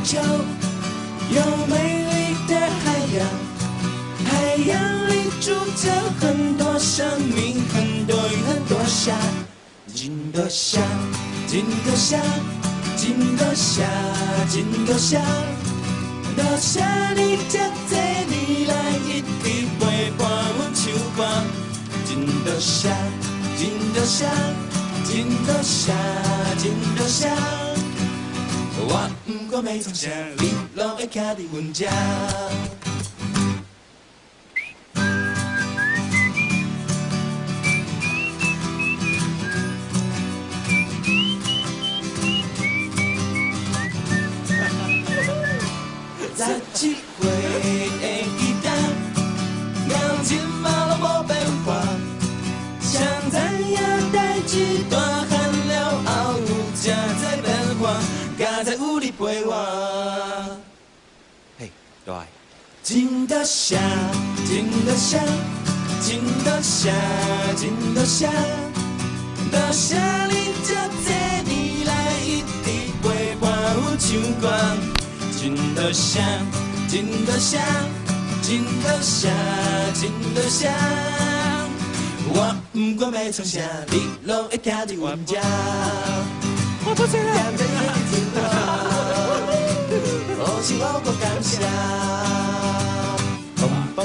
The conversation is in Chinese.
球，有美丽的海洋，海洋里住着很多生命，很多鱼，很多虾，金多虾，金多虾，金多虾，金多虾，多虾你才坐你来一直陪伴阮唱歌，金多虾，金多虾，金多虾，金多虾。我不管要创啥，你拢会徛伫阮遮。17岁的吉他，感情嘛拢无变化，谁知影代志大汉了后，才知变化。刚才有你陪我，嘿，对，真多谢，真多谢，真多谢，真多谢，多谢你这年来一直陪伴阮唱歌，真多谢，真多谢，真多谢，真多谢，我不管要创啥，你拢会徛伫阮遮。我不知道。我是我不感谢，嘣嘣。